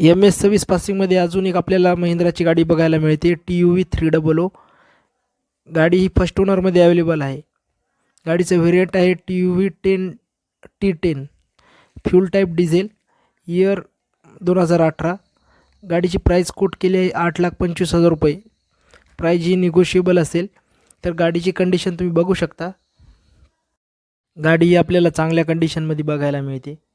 MS26 पासिंगमध्ये अजून एक आपल्याला महिंद्राची गाडी बघायला मिळते, TUV 300. गाडी ही फर्स्ट ओनरमध्ये अवेलेबल आहे. गाडीचं व्हेरियंट आहे TUV 10T10, fuel type diesel, year 2018. गाडीची प्राईस कोट केली आहे 8,25,000 रुपये. प्राईज ही निगोशिएबल असेल. तर गाडीची कंडिशन तुम्ही बघू शकता. गाडी ही आपल्याला चांगल्या कंडिशनमध्ये बघायला मिळते.